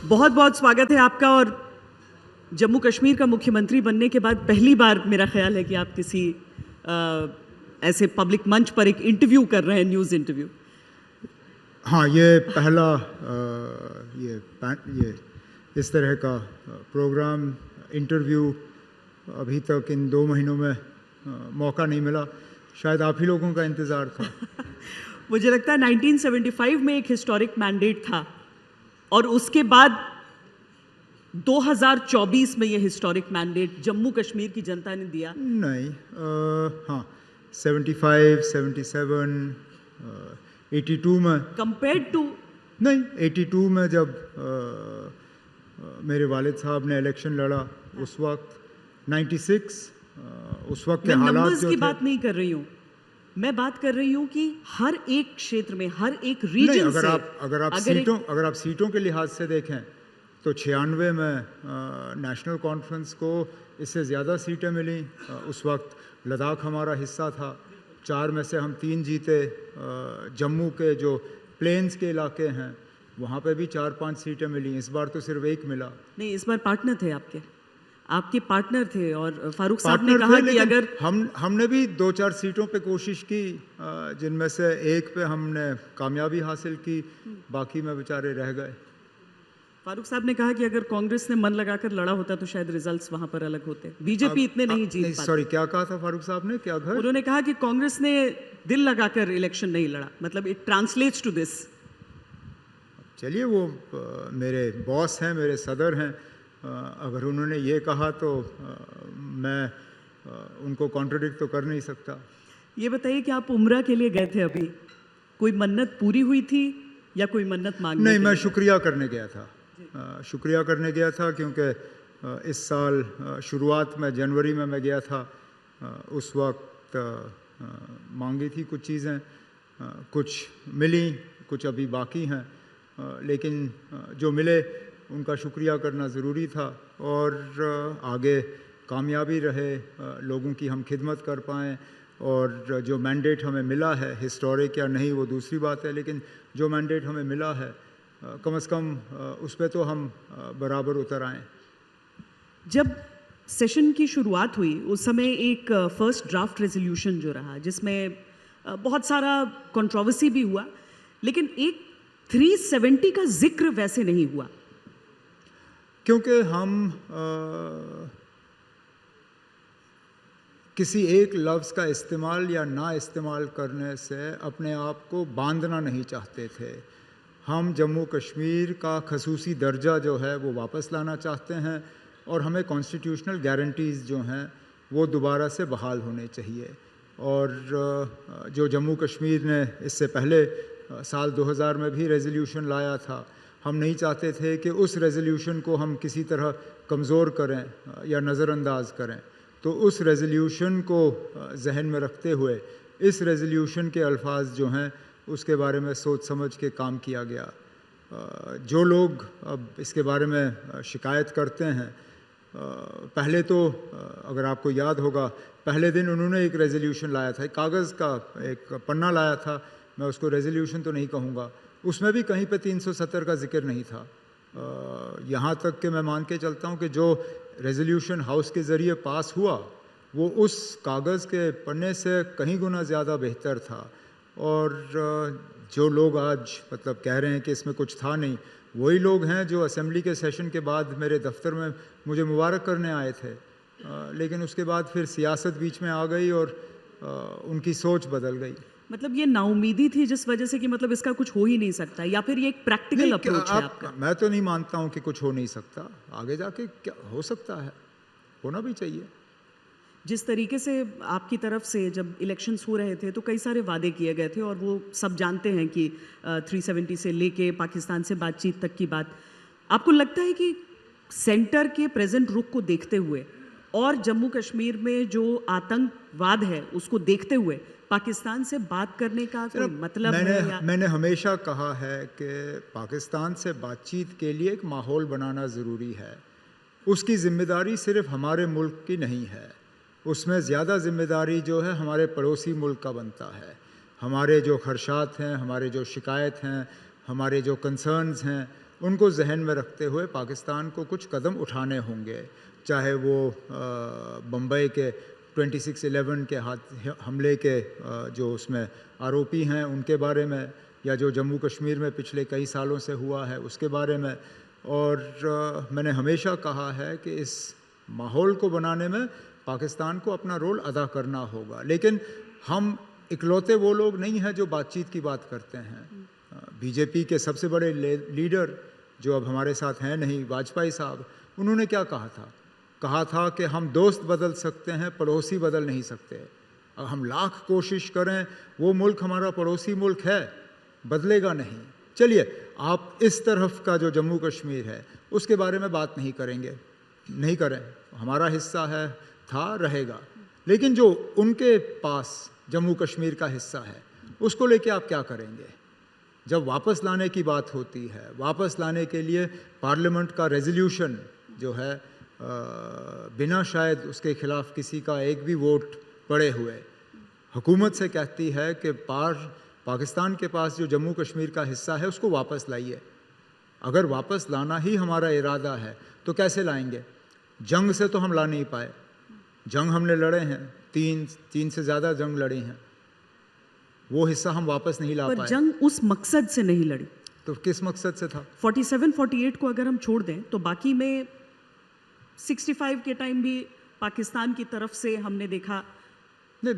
बहुत बहुत स्वागत है आपका। और जम्मू कश्मीर का मुख्यमंत्री बनने के बाद पहली बार मेरा ख्याल है कि आप किसी ऐसे पब्लिक मंच पर एक इंटरव्यू कर रहे हैं, न्यूज़ इंटरव्यू। हाँ, ये पहला ये इस तरह का प्रोग्राम इंटरव्यू अभी तक इन 2 महीनों में मौका नहीं मिला। शायद आप ही लोगों का इंतज़ार था। मुझे लगता है 1975 में एक हिस्टोरिक मैंडेट था और उसके बाद 2024 में ये हिस्टोरिक मैंडेट जम्मू कश्मीर की जनता ने दिया। नहीं, हाँ 75, 77, 82 में कंपेयर्ड टू नहीं 82 में जब मेरे वालिद साहब ने इलेक्शन लड़ा उस वक्त 96 उस वक्त के हालात नंबर्स जो की थे। बात नहीं कर रही हूँ, मैं बात कर रही हूँ कि हर एक क्षेत्र में, हर एक रीजन से अगर आप सीटों के लिहाज से देखें तो 96 में नेशनल कॉन्फ्रेंस को इससे ज़्यादा सीटें मिली। उस वक्त लद्दाख हमारा हिस्सा था, 4 में से हम 3 जीते। जम्मू के जो प्लेन्स के इलाके हैं वहाँ पे भी 4-5 सीटें मिली। इस बार तो सिर्फ 1 मिला। नहीं, इस बार पार्टनर थे आपके पार्टनर थे। और फारूक साहब ने कहा कि अगर हमने भी 2-4 सीटों पे कोशिश की, जिनमें से एक पे हमने कामयाबी हासिल की, बाकी में बेचारे रह गए। फारूक साहब ने कहा कि अगर कांग्रेस ने मन लगाकर लड़ा होता तो शायद रिजल्ट्स वहां पर अलग होते। बीजेपी इतने नहीं जीत पाती। सॉरी, क्या कहा था फारूक साहब ने? क्या घर? उन्होंने कहा कि कांग्रेस ने दिल लगाकर इलेक्शन नहीं लड़ा। मतलब इट ट्रांसलेट्स टू दिस। चलिए, वो मेरे बॉस हैं, मेरे सदर हैं। अगर उन्होंने ये कहा तो मैं उनको कॉन्ट्रडिक्ट तो कर नहीं सकता। ये बताइए कि आप उम्रा के लिए गए थे, अभी कोई मन्नत पूरी हुई थी या कोई मन्नत मांगने? नहीं, मैं शुक्रिया करने गया था। शुक्रिया करने गया था क्योंकि इस साल शुरुआत में जनवरी में मैं गया था। उस वक्त मांगी थी कुछ चीज़ें, कुछ मिली, कुछ अभी बाकी हैं। लेकिन जो मिले उनका शुक्रिया करना ज़रूरी था और आगे कामयाबी रहे, लोगों की हम खिदमत कर पाएँ। और जो मैंडेट हमें मिला है, हिस्टोरिक या नहीं वो दूसरी बात है, लेकिन जो मैंडेट हमें मिला है कम से कम उस पर तो हम बराबर उतर आएँ। जब सेशन की शुरुआत हुई उस समय एक फर्स्ट ड्राफ्ट रेजोल्यूशन जो रहा, जिसमें बहुत सारा कंट्रोवर्सी भी हुआ, लेकिन एक 370 का जिक्र वैसे नहीं हुआ, क्योंकि हम किसी एक लफ्ज़ का इस्तेमाल या ना इस्तेमाल करने से अपने आप को बांधना नहीं चाहते थे। हम जम्मू कश्मीर का खसूसी दर्जा जो है वो वापस लाना चाहते हैं और हमें कॉन्स्टिट्यूशनल गारंटीज़ जो हैं वो दोबारा से बहाल होने चाहिए। और जो जम्मू कश्मीर ने इससे पहले साल 2000 में भी रेजोल्यूशन लाया था, हम नहीं चाहते थे कि उस रेजोल्यूशन को हम किसी तरह कमज़ोर करें या नज़रअंदाज करें। तो उस रेजोल्यूशन को जहन में रखते हुए इस रेजोल्यूशन के अल्फाज जो हैं उसके बारे में सोच समझ के काम किया गया। जो लोग अब इसके बारे में शिकायत करते हैं, पहले तो अगर आपको याद होगा, पहले दिन उन्होंने एक रेजोल्यूशन लाया था, एक कागज़ का एक पन्ना लाया था, मैं उसको रेजोल्यूशन तो नहीं कहूँगा, उसमें भी कहीं पे 370 का जिक्र नहीं था। यहाँ तक कि मैं मान के चलता हूँ कि जो रेजोल्यूशन हाउस के ज़रिए पास हुआ वो उस कागज़ के पन्ने से कहीं गुना ज़्यादा बेहतर था। और जो लोग आज मतलब कह रहे हैं कि इसमें कुछ था नहीं, वही लोग हैं जो असेंबली के सेशन के बाद मेरे दफ्तर में मुझे मुबारक करने आए थे, लेकिन उसके बाद फिर सियासत बीच में आ गई और उनकी सोच बदल गई। मतलब ये नाउमीदी थी जिस वजह से कि मतलब इसका कुछ हो ही नहीं सकता, या फिर ये एक प्रैक्टिकल अप्रोच है आपका? मैं तो नहीं मानता हूँ कि कुछ हो नहीं सकता। आगे जाके क्या हो सकता है, होना भी चाहिए। जिस तरीके से आपकी तरफ से जब इलेक्शंस हो रहे थे तो कई सारे वादे किए गए थे और वो सब जानते हैं कि 370 से लेके पाकिस्तान से बातचीत तक की बात। आपको लगता है कि सेंटर के प्रेजेंट रुख को देखते हुए और जम्मू कश्मीर में जो आतंकवाद है उसको देखते हुए पाकिस्तान से बात करने का कोई मतलब है? मैंने हमेशा कहा है कि पाकिस्तान से बातचीत के लिए एक माहौल बनाना ज़रूरी है। उसकी ज़िम्मेदारी सिर्फ हमारे मुल्क की नहीं है, उसमें ज़्यादा ज़िम्मेदारी जो है हमारे पड़ोसी मुल्क का बनता है। हमारे जो खदशात हैं, हमारे जो शिकायत हैं, हमारे जो कंसर्न्स हैं, उनको जहन में रखते हुए पाकिस्तान को कुछ कदम उठाने होंगे, चाहे वो बम्बई के 26/11 के हमले के जो उसमें आरोपी हैं उनके बारे में, या जो जम्मू कश्मीर में पिछले कई सालों से हुआ है उसके बारे में। और मैंने हमेशा कहा है कि इस माहौल को बनाने में पाकिस्तान को अपना रोल अदा करना होगा, लेकिन हम इकलौते वो लोग नहीं हैं जो बातचीत की बात करते हैं। बीजेपी के सबसे बड़े लीडर जो अब हमारे साथ हैं नहीं, वाजपेयी साहब, उन्होंने क्या कहा था कि हम दोस्त बदल सकते हैं, पड़ोसी बदल नहीं सकते। अब हम लाख कोशिश करें, वो मुल्क हमारा पड़ोसी मुल्क है, बदलेगा नहीं। चलिए, आप इस तरफ का जो जम्मू कश्मीर है उसके बारे में बात नहीं करें, हमारा हिस्सा है, था, रहेगा। लेकिन जो उनके पास जम्मू कश्मीर का हिस्सा है उसको लेके आप क्या करेंगे? जब वापस लाने की बात होती है, वापस लाने के लिए पार्लियामेंट का रेजोल्यूशन जो है बिना शायद उसके खिलाफ किसी का एक भी वोट पड़े हुए हुकूमत से कहती है कि पाकिस्तान के पास जो जम्मू कश्मीर का हिस्सा है उसको वापस लाइए। अगर वापस लाना ही हमारा इरादा है तो कैसे लाएंगे? जंग से तो हम ला नहीं पाए, जंग हमने लड़े हैं, तीन से ज़्यादा जंग लड़ी हैं, वो हिस्सा हम वापस नहीं ला पर पाए। जंग उस मकसद से नहीं लड़ी। तो किस मकसद से था? 47-48 को अगर हम छोड़ दें तो बाकी में 65 के टाइम भी पाकिस्तान की तरफ से हमने देखा। नहीं,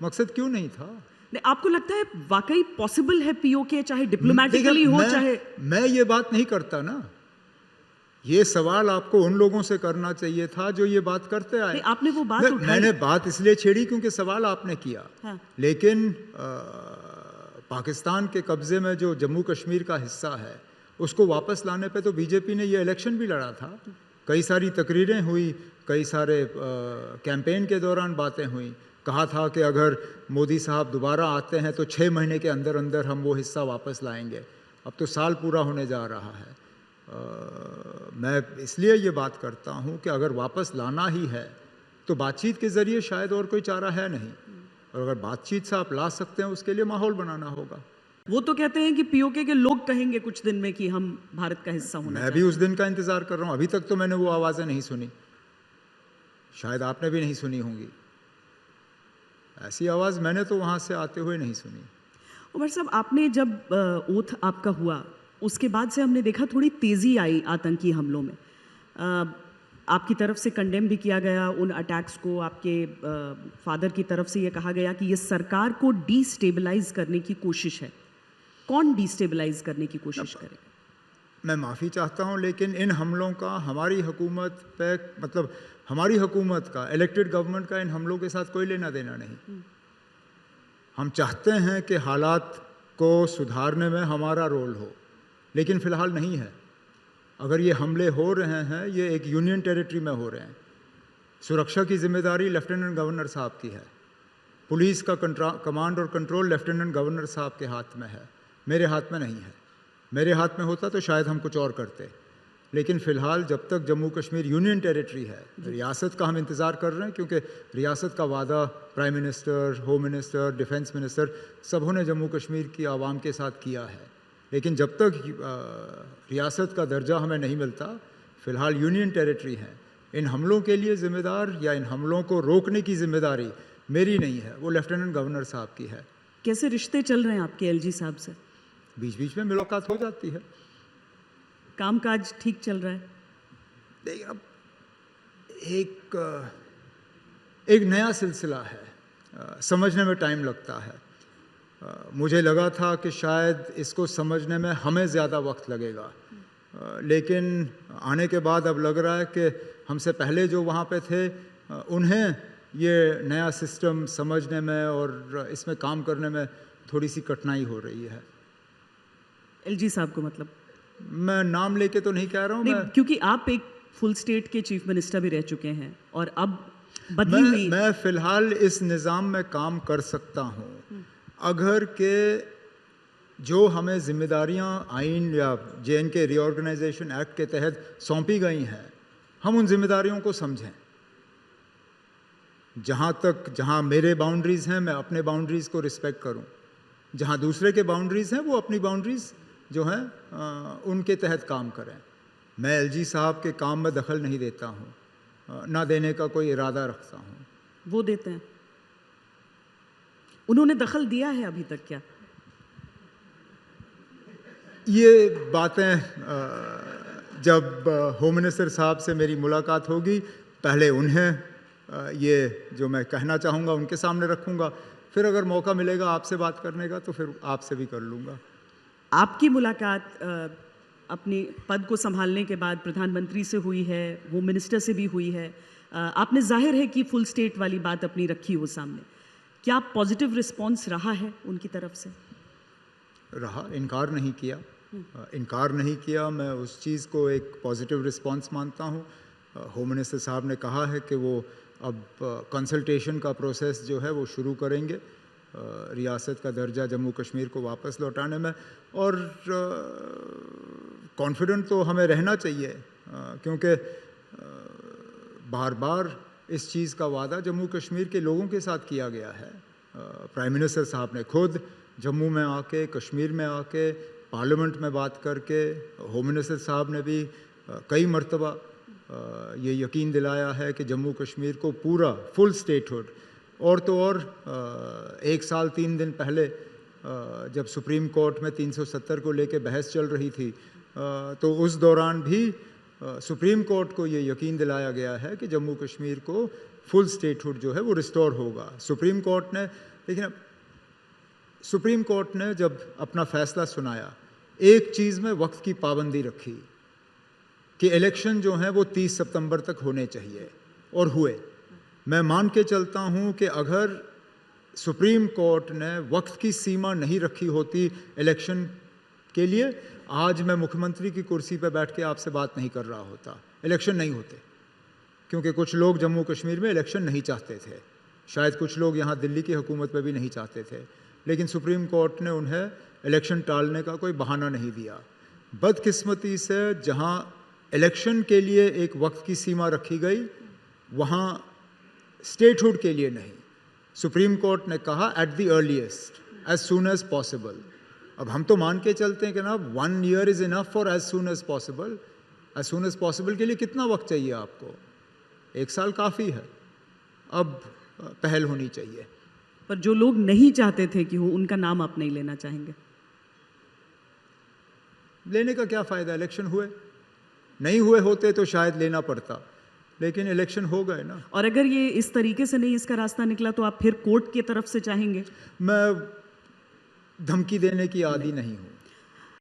मकसद क्यों नहीं था? नहीं, आपको लगता है वाकई पॉसिबल है पीओके, चाहे डिप्लोमेटिकली हो, चाहे? मैं ये बात नहीं करता ना, ये सवाल आपको उन लोगों से करना चाहिए था जो ये बात करते आए। आपने वो बात उठाई। मैंने बात इसलिए छेड़ी क्योंकि सवाल आपने किया। हाँ। लेकिन पाकिस्तान के कब्जे में जो जम्मू कश्मीर का हिस्सा है उसको वापस लाने पे तो बीजेपी ने ये इलेक्शन भी लड़ा था, कई सारी तकरीरें हुई, कई सारे कैंपेन के दौरान बातें हुई, कहा था कि अगर मोदी साहब दोबारा आते हैं तो 6 महीने के अंदर अंदर हम वो हिस्सा वापस लाएंगे। अब तो साल पूरा होने जा रहा है। मैं इसलिए ये बात करता हूँ कि अगर वापस लाना ही है तो बातचीत के ज़रिए शायद और कोई चारा है नहीं, और अगर बातचीत से आप ला सकते हैं उसके लिए माहौल बनाना होगा। वो तो कहते हैं कि पीओके के लोग कहेंगे कुछ दिन में कि हम भारत का हिस्सा होना मैं भी उस दिन का इंतज़ार कर रहा हूँ। अभी तक तो मैंने वो आवाज़ें नहीं सुनी, शायद आपने भी नहीं सुनी होंगी। ऐसी आवाज़ मैंने तो वहाँ से आते हुए नहीं सुनी। उमर साहब, आपने जब ओथ आपका हुआ उसके बाद से हमने देखा थोड़ी तेज़ी आई आतंकी हमलों में। आपकी तरफ से कंडेम भी किया गया उन अटैक्स को, आपके फादर की तरफ से ये कहा गया कि ये सरकार को डिस्टेबलाइज करने की कोशिश है। कौन डिस्टेबलाइज करने की कोशिश करे? मैं माफ़ी चाहता हूँ, लेकिन इन हमलों का हमारी हुकूमत पे, मतलब हमारी हुकूमत का, इलेक्टेड गवर्नमेंट का इन हमलों के साथ कोई लेना देना नहीं। हम चाहते हैं कि हालात को सुधारने में हमारा रोल हो, लेकिन फ़िलहाल नहीं है। अगर ये हमले हो रहे हैं, ये एक यूनियन टेरिटरी में हो रहे हैं, सुरक्षा की जिम्मेदारी लेफ्टिनेंट गवर्नर साहब की है, पुलिस का कमांड और कंट्रोल लेफ्टिनेंट गवर्नर साहब के हाथ में है, मेरे हाथ में नहीं है। मेरे हाथ में होता तो शायद हम कुछ और करते, लेकिन फ़िलहाल जब तक जम्मू कश्मीर यूनियन टेरिटरी है, रियासत का हम इंतज़ार कर रहे हैं, क्योंकि रियासत का वादा prime minister, home minister, defence minister सबों ने जम्मू कश्मीर की आवाम के साथ किया है। लेकिन जब तक रियासत का दर्जा हमें नहीं मिलता, फ़िलहाल यूनियन टेरिटरी है। इन हमलों के लिए ज़िम्मेदार या इन हमलों को रोकने की ज़िम्मेदारी मेरी नहीं है, वो लेफ्टिनेंट गवर्नर साहब की है। कैसे रिश्ते चल रहे हैं आपके एलजी साहब से? बीच बीच में मुलाकात हो जाती है। कामकाज ठीक चल रहा है? देखिए, अब एक नया सिलसिला है, समझने में टाइम लगता है। मुझे लगा था कि शायद इसको समझने में हमें ज़्यादा वक्त लगेगा, लेकिन आने के बाद अब लग रहा है कि हमसे पहले जो वहाँ पे थे उन्हें ये नया सिस्टम समझने में और इसमें काम करने में थोड़ी सी कठिनाई हो रही है। एलजी साहब को मतलब? मैं नाम लेके तो नहीं कह रहा हूँ, क्योंकि आप एक फुल स्टेट के चीफ मिनिस्टर भी रह चुके हैं और अब बदली हुई। मैं फ़िलहाल इस निज़ाम में काम कर सकता हूँ अगर के जो हमें जिम्मेदारियां आइन या JNK रीऑर्गेनाइजेशन एक्ट के तहत सौंपी गई हैं, हम उन जिम्मेदारियों को समझें। जहाँ मेरे बाउंड्रीज़ हैं, मैं अपने बाउंड्रीज़ को रिस्पेक्ट करूँ, जहाँ दूसरे के बाउंड्रीज़ हैं वो अपनी बाउंड्रीज़ जो हैं उनके तहत काम करें। मैं एलजी साहब के काम में दखल नहीं देता हूँ, ना देने का कोई इरादा रखता हूँ। वो देते हैं। उन्होंने दखल दिया है अभी तक क्या? ये बातें जब होम मिनिस्टर साहब से मेरी मुलाकात होगी, पहले उन्हें ये जो मैं कहना चाहूँगा उनके सामने रखूँगा, फिर अगर मौका मिलेगा आपसे बात करने का तो फिर आपसे भी कर लूँगा। आपकी मुलाकात अपने पद को संभालने के बाद प्रधानमंत्री से हुई है, होम मिनिस्टर से भी हुई है। आपने जाहिर है कि फुल स्टेट वाली बात अपनी रखी हो सामने। क्या पॉजिटिव रिस्पॉन्स रहा है उनकी तरफ से? रहा, इनकार नहीं किया। इनकार नहीं किया, मैं उस चीज़ को एक पॉजिटिव रिस्पॉन्स मानता हूँ। होम मिनिस्टर साहब ने कहा है कि वो अब कंसल्टेशन का प्रोसेस जो है वो शुरू करेंगे रियासत का दर्जा जम्मू कश्मीर को वापस लौटाने में, और कॉन्फिडेंट तो हमें रहना चाहिए क्योंकि बार बार इस चीज़ का वादा जम्मू कश्मीर के लोगों के साथ किया गया है। प्राइम मिनिस्टर साहब ने खुद जम्मू में आके, कश्मीर में आके, पार्लियामेंट में बात करके, होम मिनिस्टर साहब ने भी कई मरतबा ये यकीन दिलाया है कि जम्मू कश्मीर को पूरा फुल स्टेटहुड, और तो और 1 साल 3 दिन पहले जब सुप्रीम कोर्ट में 370 को लेके बहस चल रही थी तो उस दौरान भी सुप्रीम कोर्ट को ये यकीन दिलाया गया है कि जम्मू कश्मीर को फुल स्टेटहुड जो है वो रिस्टोर होगा। सुप्रीम कोर्ट ने, लेकिन सुप्रीम कोर्ट ने जब अपना फैसला सुनाया, एक चीज़ में वक्त की पाबंदी रखी कि इलेक्शन जो हैं वो 30 सितंबर तक होने चाहिए, और हुए। मैं मान के चलता हूं कि अगर सुप्रीम कोर्ट ने वक्त की सीमा नहीं रखी होती इलेक्शन के लिए, आज मैं मुख्यमंत्री की कुर्सी पर बैठ के आपसे बात नहीं कर रहा होता, इलेक्शन नहीं होते। क्योंकि कुछ लोग जम्मू कश्मीर में इलेक्शन नहीं चाहते थे, शायद कुछ लोग यहाँ दिल्ली की हुकूमत में भी नहीं चाहते थे, लेकिन सुप्रीम कोर्ट ने उन्हें इलेक्शन टालने का कोई बहाना नहीं दिया। बदकिस्मती से जहाँ इलेक्शन के लिए एक वक्त की सीमा रखी गई, वहाँ स्टेटहुड के लिए नहीं। सुप्रीम कोर्ट ने कहा at the earliest, as soon as possible. अब हम तो मान के चलते हैं कि ना 1 year is enough for as soon as possible. As soon as possible के लिए कितना वक्त चाहिए आपको? 1 साल काफ़ी है। अब पहल होनी चाहिए। पर जो लोग नहीं चाहते थे कि हो, उनका नाम आप नहीं लेना चाहेंगे? लेने का क्या फ़ायदा? इलेक्शन हुए, नहीं हुए होते तो शायद लेना पड़ता, लेकिन इलेक्शन हो गए ना। और अगर ये इस तरीके से नहीं इसका रास्ता निकला तो आप फिर कोर्ट की तरफ से चाहेंगे? मैं धमकी देने की आदी नहीं हूँ।